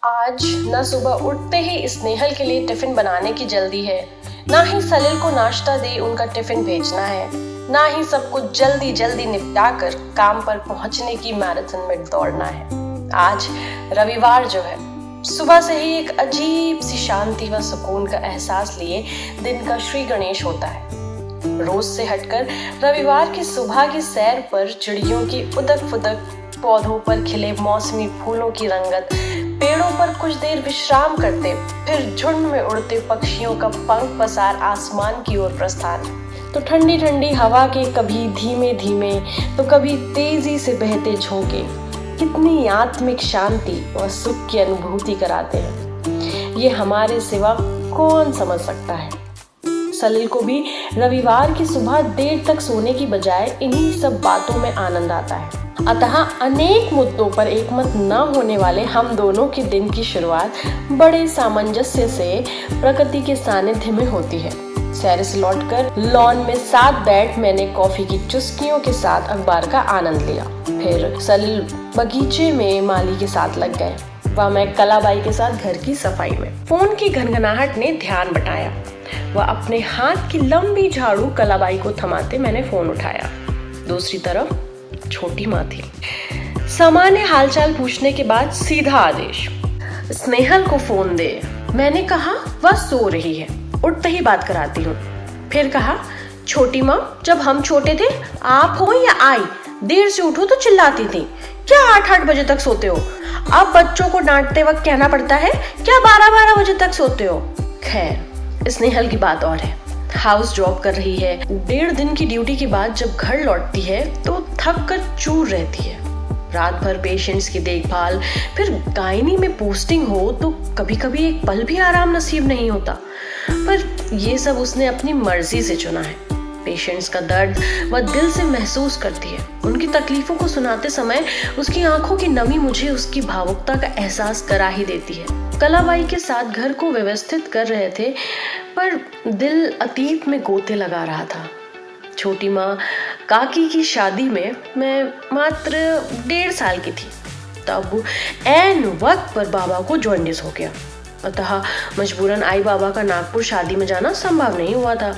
आज न सुबह उठते ही स्नेहल के लिए टिफिन बनाने की जल्दी है, ना ही सलील को नाश्ता दे उनका टिफिन भेजना है, ना ही सब कुछ जल्दी जल्दी निपटा कर काम पर पहुंचने की मैराथन में दौड़ना है। आज रविवार जो है, सुबह से ही एक अजीब सी शांति व सुकून का एहसास लिए दिन का श्री गणेश होता है। रोज से हटकर रविवार की सुबह की सैर पर चिड़ियों की उदक फुदक, पौधों पर खिले मौसमी फूलों की रंगत, पेड़ों पर कुछ देर विश्राम करते, फिर झुंड में उड़ते पक्षियों का पंख पसार आसमान की ओर प्रस्थान। तो ठंडी ठंडी हवा के कभी धीमे धीमे तो कभी तेजी से बहते झोंके कितनी आत्मिक शांति व सुख की अनुभूति कराते हैं, ये हमारे सिवा कौन समझ सकता है। सलील को भी रविवार की सुबह देर तक सोने की बजाय इन्हीं सब बातों में आनंद आता है। अतः अनेक मुद्दों पर एकमत न होने वाले हम दोनों के दिन की शुरुआत बड़े सामंजस्य से प्रकृति के सानिध्य में होती है। सैर से लौटकर लॉन में साथ बैठ मैंने कॉफी की चुस्कियों के साथ अखबार का आनंद लिया। फिर सलील बगीचे में माली के साथ लग गए व मैं कलाबाई के साथ घर की सफाई में। फोन की घनघनाहट ने ध्यान बटाया वह अपने हाथ की लंबी झाड़ू कलाबाई को थमाते मैंने फोन उठाया। दूसरी तरफ छोटी माँ थी। सामान्य हालचाल पूछने के बाद सीधा आदेश, स्नेहल को फोन दे। मैंने कहा वह सो रही है, उठते ही बात कराती हूँ। फिर कहा, छोटी माँ, जब हम छोटे थे आप हो या आई, देर से उठो तो चिल्लाती थी, क्या 8-8 बजे तक सोते हो? अब बच्चों को डांटते वक्त कहना पड़ता है क्या 12-12 बजे तक सोते हो? खैर, स्नेहल की बात और है। हाउस जॉब कर रही है। 1.5 दिन की ड्यूटी के बाद जब घर लौटती है तो थक कर चूर रहती है। रात भर पेशेंट्स की देखभाल, फिर गायनी में पोस्टिंग हो तो कभी कभी एक पल भी आराम नसीब नहीं होता। पर ये सब उसने अपनी मर्जी से चुना है। पेशेंट्स का दर्द वह दिल से महसूस करती है। उनकी तकलीफों को सुनाते समय उसकी आंखों की नमी मुझे उसकी भावुकता का एहसास करा ही देती है। कलाबाई के साथ घर को व्यवस्थित कर रहे थे, पर दिल अतीत में गोते लगा रहा था। छोटी माँ काकी की शादी में मैं मात्र 1.5 साल की थी। तब ऐन वक्त पर बाबा को जॉन्डिस हो गया। अतः मजबूरन आई बाबा का नागपुर शादी में जाना संभव नहीं हुआ था।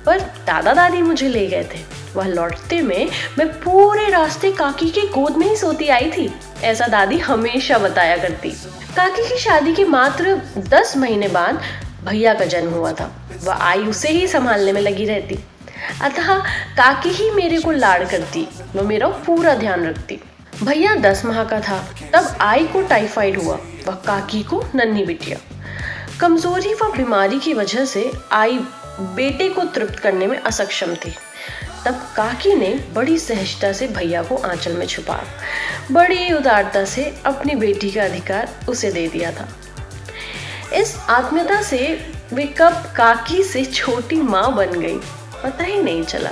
पर दादा दादी मुझे ले गए थे। वह लौटते में मैं पूरे रास्ते काकी के गोद में ही सोती आई थी, ऐसा दादी हमेशा बताया करती। काकी की शादी के मात्र 10 महीने बाद भैया का जन्म हुआ था। वह आई उसे ही संभालने में लगी रहती। अतः काकी ही मेरे को लाड़ करती, वह मेरा पूरा ध्यान रखती। भैया 10 माह का था तब आई को टाइफाइड हुआ, वह काकी को नन्ही बिटिया। कमजोरी व बीमारी की वजह से आई बेटे को तृप्त करने में असक्षम थी। तब काकी ने बड़ी सहजता से भैया को आंचल में छुपा बड़ी उदारता से अपनी बेटी का अधिकार उसे दे दिया था। इस आत्मीयता से वे कब काकी से छोटी माँ बन गई पता ही नहीं चला।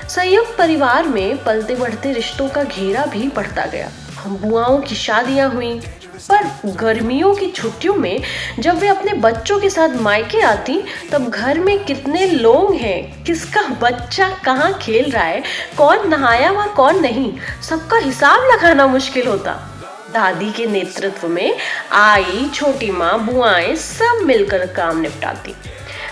संयुक्त परिवार में पलते बढ़ते रिश्तों का घेरा भी बढ़ता गया। हम बुआओं की शादियां हुई, पर गर्मियों की छुट्टियों में जब वे अपने बच्चों के साथ मायके आती तब घर में कितने लोग हैं, किसका बच्चा कहाँ खेल रहा है, कौन नहाया व कौन नहीं, सबका हिसाब लगाना मुश्किल होता। दादी के नेतृत्व में आई, छोटी माँ, बुआएं सब मिलकर काम निपटाती।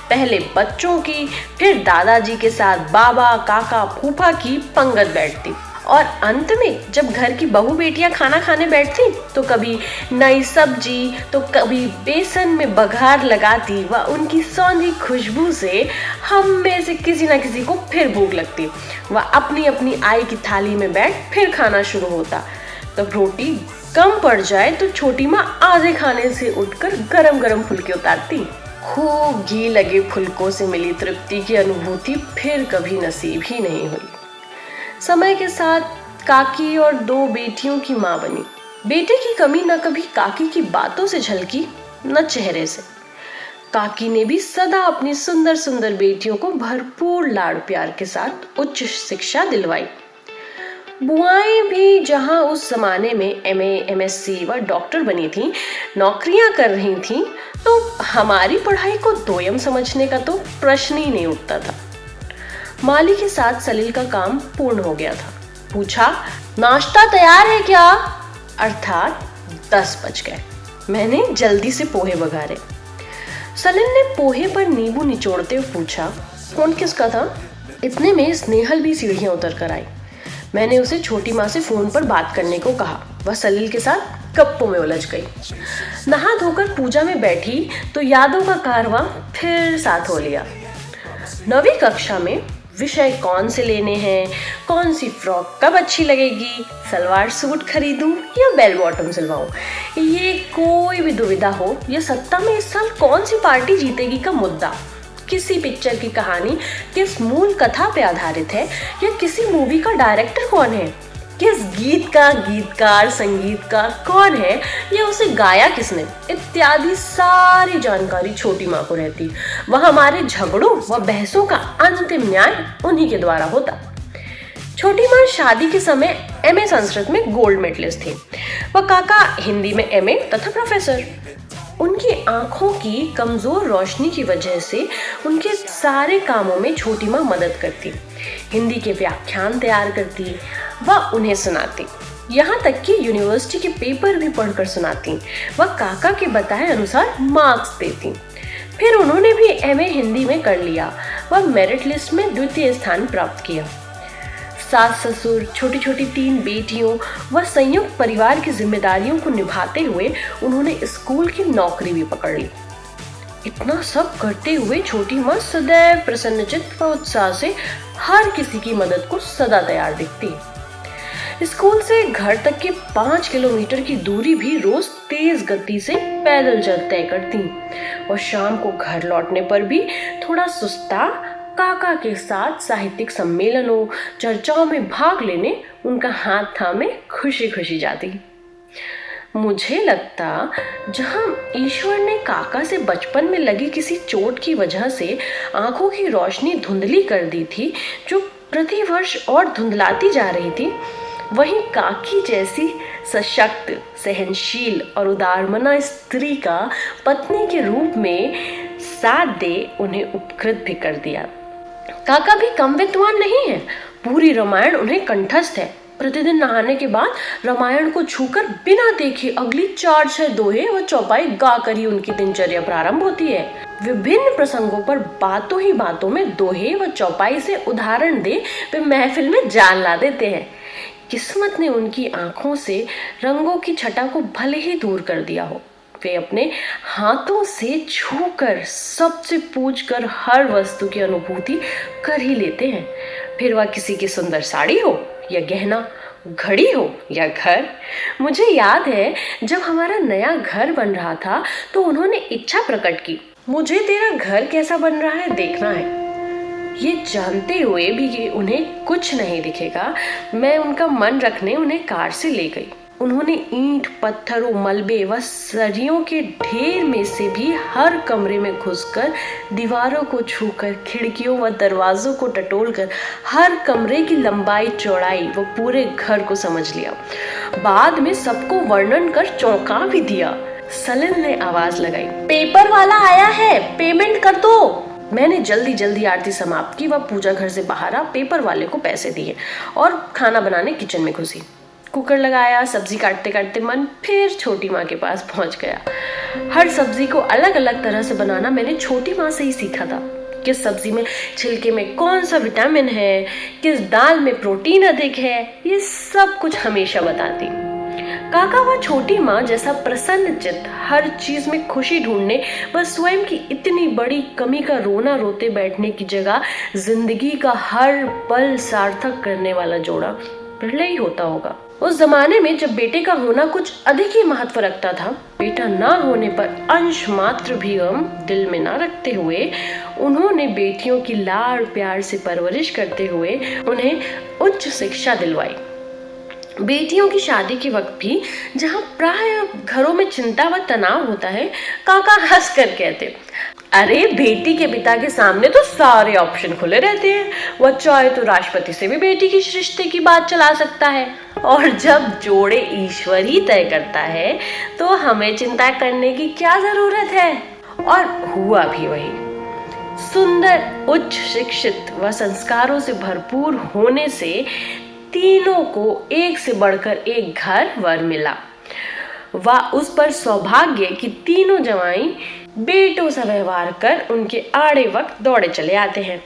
पहले बच्चों की, फिर दादाजी के साथ बाबा, काका, फूफा की पंगत बैठती और अंत में जब घर की बहू बेटियां खाना खाने बैठती तो कभी नई सब्जी तो कभी बेसन में बघार लगाती व उनकी सौंधी खुशबू से हम में से किसी न किसी को फिर भूख लगती। वह अपनी अपनी आई की थाली में बैठ फिर खाना शुरू होता। तब रोटी कम पड़ जाए तो छोटी माँ आधे खाने से उठकर गरम गरम फुलके उतारती। खूब घी लगे फुलकों से मिली तृप्ति की अनुभूति फिर कभी नसीब ही नहीं हुई। समय के साथ काकी और 2 बेटियों की माँ बनी। बेटे की कमी न कभी काकी की बातों से झलकी न चेहरे से। काकी ने भी सदा अपनी सुंदर सुंदर बेटियों को भरपूर लाड़ प्यार के साथ उच्च शिक्षा दिलवाई। बुआएं भी जहां उस जमाने में MA, MSc व डॉक्टर बनी थी, नौकरियां कर रही थीं, तो हमारी पढ़ाई को दोयम समझने का तो प्रश्न ही नहीं उठता था। माली के साथ सलील का काम पूर्ण हो गया था। पूछा, नाश्ता तैयार है क्या? अर्थात 10 बज गए। मैंने जल्दी से पोहे बघारे। सलिल ने पोहे पर नींबू निचोड़ते हुए पूछा, कौन किसका था? इतने में स्नेहल भी सीढ़ियां उतर कर आई। मैंने उसे छोटी माँ से फोन पर बात करने को कहा। वह सलिल के साथ गप्पों में उलझ गई। नहा धोकर पूजा में बैठी तो यादों का कारवां फिर साथ हो लिया। 9वीं कक्षा में विषय कौन से लेने हैं, कौन सी फ्रॉक कब अच्छी लगेगी, सलवार सूट खरीदूं या बेल बॉटम सिलवाऊं, ये कोई भी दुविधा हो या सत्ता में इस साल कौन सी पार्टी जीतेगी का मुद्दा, किसी पिक्चर की कहानी किस मूल कथा पे आधारित है या किसी मूवी का डायरेक्टर कौन है, किस गीत का गीतकार संगीतकार कौन है या उसे गाया किसने, इत्यादि सारी जानकारी छोटी माँ को रहती। वह हमारे झगड़ों व बहसों का अंतिम न्याय उन्हीं के द्वारा होता। छोटी माँ शादी के समय एमए संस्कृत में गोल्ड मेडलिस्ट थी। वह काका हिंदी में एमए तथा प्रोफेसर। उनकी आंखों की कमजोर रोशनी की वजह से उनके सारे कामों में छोटी माँ मदद करती। हिंदी के व्याख्यान तैयार करती व उन्हें सुनाती, यहाँ तक कि यूनिवर्सिटी के पेपर भी पढ़कर सुनाती। वह काका के बताए अनुसार मार्क्स देती। फिर उन्होंने भी एमए हिंदी में कर लिया। वह मेरिट लिस्ट में द्वितीय स्थान प्राप्त किया। सास ससुर, छोटी छोटी 3 बेटियों व संयुक्त परिवार की जिम्मेदारियों को निभाते हुए उन्होंने स्कूल की नौकरी भी पकड़ ली। इतना सब करते हुए छोटी माँ सदैव प्रसन्नचित्त व उत्साह से हर किसी की मदद को सदा तैयार दिखती। स्कूल से घर तक के 5 किलोमीटर की दूरी भी रोज तेज गति से पैदल चल तय करती और शाम को घर लौटने पर भी थोड़ा सुस्ता काका के साथ साहित्यिक सम्मेलनों चर्चाओं में भाग लेने उनका हाथ थामे खुशी खुशी जाती। मुझे लगता जहां ईश्वर ने काका से बचपन में लगी किसी चोट की वजह से आंखों की रोशनी धुंधली कर दी थी, जो प्रतिवर्ष और धुंधलाती जा रही थी, वहीं काकी जैसी सशक्त, सहनशील और उदारमना स्त्री का पत्नी के रूप में साथ दे उन्हें उपकृत भी कर दिया। काका भी कम विद्वान नहीं है। पूरी रामायण उन्हें कंठस्थ है। प्रतिदिन नहाने के बाद रामायण को छूकर बिना देखे अगली 4-6 दोहे व चौपाई गाकर ही उनकी दिनचर्या प्रारंभ होती है। विभिन्न प्रसंगों पर बातों ही बातों में दोहे व चौपाई से उदाहरण दे वे महफिल में जान ला देते हैं। किस्मत ने उनकी आंखों से रंगों की छटा को भले ही दूर कर दिया हो, वे अपने हाथों से छूकर सबसे पूछकर हर वस्तु की अनुभूति कर ही लेते हैं। फिर वह किसी की सुंदर साड़ी हो या गहना, घड़ी हो या घर। मुझे याद है जब हमारा नया घर बन रहा था तो उन्होंने इच्छा प्रकट की, मुझे तेरा घर कैसा बन रहा है देखना है। ये जानते हुए भी कि उन्हें कुछ नहीं दिखेगा, मैं उनका मन रखने उन्हें कार से ले गई। उन्होंने ईंट, पत्थरों, मलबे व सरियों के ढेर में से भी हर कमरे में घुसकर, दीवारों को छूकर, खिड़कियों व दरवाजों को टटोलकर हर कमरे की लंबाई चौड़ाई व पूरे घर को समझ लिया। बाद में सबको वर्णन कर चौंका भी दिया। सलिल ने आवाज लगाई, पेपर वाला आया है, पेमेंट कर दो। मैंने जल्दी जल्दी आरती समाप्त की व पूजा घर से बाहर आ पेपर वाले को पैसे दिए और खाना बनाने किचन में घुसी। कुकर लगाया, सब्जी काटते काटते मन फिर छोटी माँ के पास पहुंच गया। हर सब्जी को अलग अलग तरह से बनाना मैंने छोटी माँ से ही सीखा था। किस सब्जी में छिलके में कौन सा विटामिन है, किस दाल में प्रोटीन अधिक है, ये सब कुछ हमेशा बताती। काका व छोटी माँ जैसा प्रसन्न चित्त, हर चीज में खुशी ढूंढने व स्वयं की इतनी बड़ी कमी का रोना रोते बैठने की जगह जिंदगी का हर पल सार्थक करने वाला जोड़ा पहले ही होता होगा। उस जमाने में जब बेटे का होना कुछ अधिक ही महत्व रखता था, बेटा ना होने पर अंश मात्र भी गम दिल में ना रखते हुए उन्होंने बेटियों की लाड़ प्यार से परवरिश करते हुए उन्हें उच्च शिक्षा दिलवाई। बेटियों की शादी के वक्त भी जहाँ प्राय घरों में चिंता व तनाव होता है, काका हंस कर कहते, अरे बेटी के पिता के सामने तो सारे ऑप्शन खुले रहते हैं, वह चाहे तो राष्ट्रपति से भी बेटी की रिश्ते की बात चला सकता है, और जब जोड़े ईश्वर ही तय करता है तो हमें चिंता करने की क्या जरूरत है। और हुआ भी वही। सुंदर, उच्च शिक्षित व संस्कारों से भरपूर होने से तीनों को एक से बढ़कर एक घर वर मिला। व उस पर सौभाग्य कि तीनों जवाई बेटों सा व्यवहार कर उनके आड़े वक्त दौड़े चले आते हैं।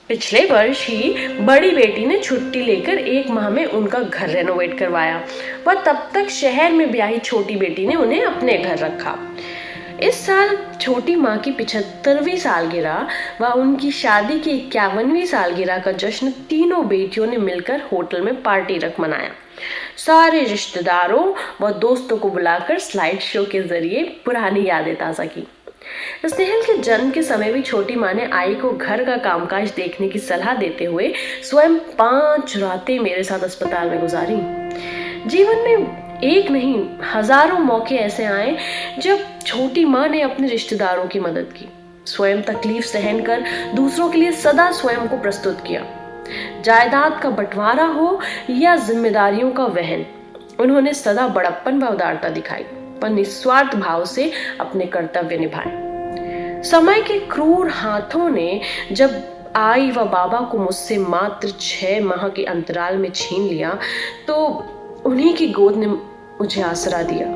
पिछले वर्ष ही बड़ी बेटी ने छुट्टी लेकर 1 माह में उनका घर रेनोवेट करवाया व तब तक शहर में ब्याही छोटी बेटी ने उन्हें अपने घर रखा। इस साल छोटी माँ की 75वीं सालगिरह व उनकी शादी की 51वीं सालगिरह का जश्न तीनों बेटियों ने मिलकर होटल में पार्टी रख मनाया। सारे रिश्तेदारों व दोस्तों को बुलाकर स्लाइड शो के जरिए पुरानी यादें ताज़ा की। स्नेहल के जन्म के समय भी छोटी माँ ने आई को घर का कामकाज देखने की सलाह देते हुए स्वयं 5 रातें मेरे साथ अस्पताल में गुजारी। जीवन में एक नहीं हजारों मौके ऐसे आए जब छोटी माँ ने अपने रिश्तेदारों की मदद की, स्वयं तकलीफ सहन कर दूसरों के लिए सदा स्वयं को प्रस्तुत किया। जायदाद का बंटवारा हो या जिम्मेदारियों का वहन, उन्होंने सदा बड़प्पन व उदारता दिखाई पर निस्वार्थ भाव से अपने कर्तव्य निभाए। समय के क्रूर हाथों ने जब आई व बाबा को मुझसे मात्र 6 माह के अंतराल में छीन लिया तो उन्हीं की गोद ने मुझे आसरा दिया।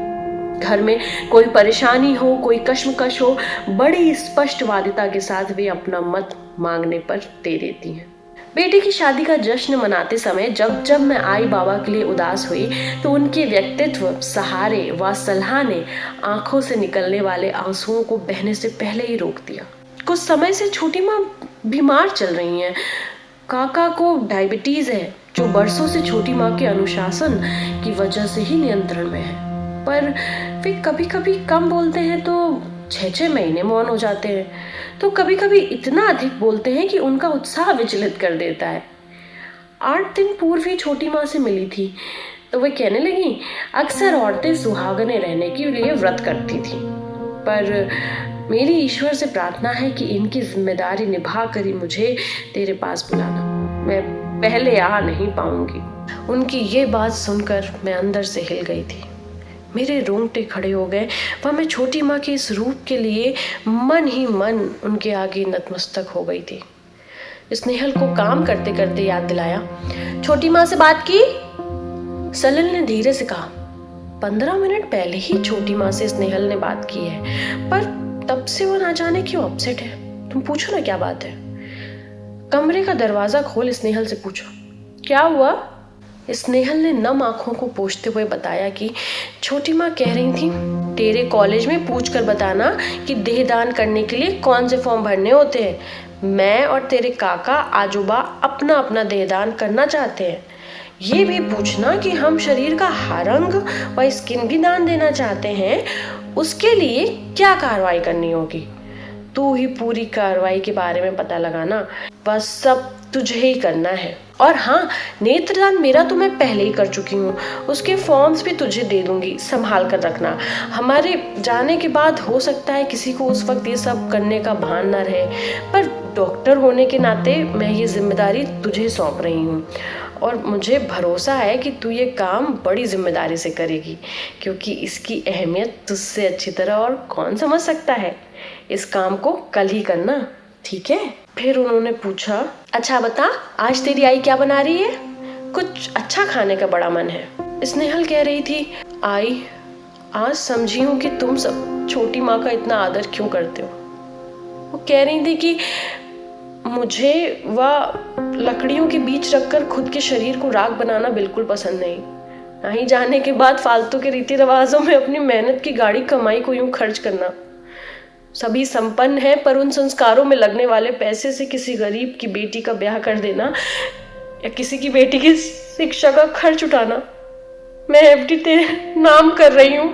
घर में कोई परेशानी हो, कोई कश्मकश हो, बड़ी स्पष्टवादिता के साथ वे अपना मत मांगने पर दे देती हैं। बेटी की शादी का जश्न मनाते समय जब जब मैं आई बाबा के लिए उदास हुई तो उनके व्यक्तित्व, सहारे व सलाह ने आंखों से निकलने वाले आंसुओं को बहने से पहले ही रोक दिया। कुछ समय से छोटी माँ बीमार चल रही हैं। काका को डायबिटीज है जो बरसों से छोटी माँ के अनुशासन की वजह से ही नियंत्रण में है, पर वे कभी कभी कम बोलते हैं तो 6-6 महीने मौन हो जाते हैं, तो कभी कभी इतना अधिक बोलते हैं कि उनका उत्साह विचलित कर देता है। 8 दिन पूर्व ही छोटी माँ से मिली थी तो वे कहने लगी, अक्सर औरतें सुहागने रहने के लिए व्रत करती थी, पर मेरी ईश्वर से प्रार्थना है कि इनकी जिम्मेदारी निभा कर ही मुझे तेरे पास बुलाना, मैं पहले आ नहीं पाऊंगी। उनकी ये बात सुनकर मैं अंदर से हिल गई थी। मेरे रोंगटे खड़े हो गए व मैं छोटी माँ के इस रूप के लिए मन ही मन उनके आगे नतमस्तक हो गई थी। स्नेहल को काम करते करते याद दिलाया, छोटी माँ से बात की? सलिल ने धीरे से कहा, 15 मिनट पहले ही छोटी माँ से स्नेहल ने बात की है, पर तब से वो ना जाने क्यों अपसेट है। तुम पूछो ना क्या बात है। कमरे का दरवाजा खोल स्नेहल से पूछो, क्या हुआ? स्नेहल ने नम आंखों को पोंछते हुए बताया कि छोटी माँ कह रही थी, तेरे कॉलेज में पूछ कर बताना कि देहदान करने के लिए कौन से फॉर्म भरने होते हैं। मैं और तेरे काका आजूबा अपना अपना देहदान करना चाहते हैं। ये भी पूछना कि हम शरीर का हर अंग व स्किन भी दान देना चाहते हैं, उसके लिए क्या कार्रवाई करनी होगी। तू ही पूरी कार्रवाई के बारे में पता लगाना, बस सब तुझे ही करना है। और हाँ, नेत्रदान मेरा तो मैं पहले ही कर चुकी हूँ, उसके फॉर्म्स भी तुझे दे दूंगी, संभाल कर रखना। हमारे जाने के बाद हो सकता है किसी को उस वक्त ये सब करने का भान न रहे, पर डॉक्टर होने के नाते मैं ये जिम्मेदारी तुझे सौंप रही हूँ और मुझे भरोसा है कि तू ये काम बड़ी जिम्मेदारी से करेगी, क्योंकि इसकी अहमियत तुझसे अच्छी तरह और कौन समझ सकता है। इस काम को कल ही करना, ठीक है? फिर उन्होंने पूछा, अच्छा बता, आज तेरी आई क्या बना रही है? कुछ अच्छा खाने का बड़ा मन है। स्नेहल कह रही थी, आई आज समझी हूँ कि तुम सब छोटी माँ का इतना आदर क्यों करते हो। वो कह रही थी कि मुझे वह लकड़ियों के बीच रखकर खुद के शरीर को राख बनाना बिल्कुल पसंद नहीं। नहीं जाने के बाद फालतू के रीति रिवाजों में अपनी मेहनत की गाढ़ी कमाई को यूं खर्च करना। सभी संपन्न हैं, पर उन संस्कारों में लगने वाले पैसे से किसी गरीब की बेटी का ब्याह कर देना या किसी की बेटी की शिक्षा का खर्च उठाना। मैं एफडी तेरे नाम कर रही हूँ।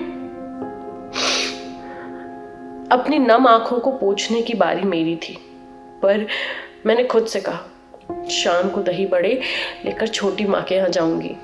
अपनी नम आंखों को पोंछने की बारी मेरी थी, पर मैंने खुद से कहा, शाम को दही बड़े लेकर छोटी माँ के यहाँ जाऊंगी।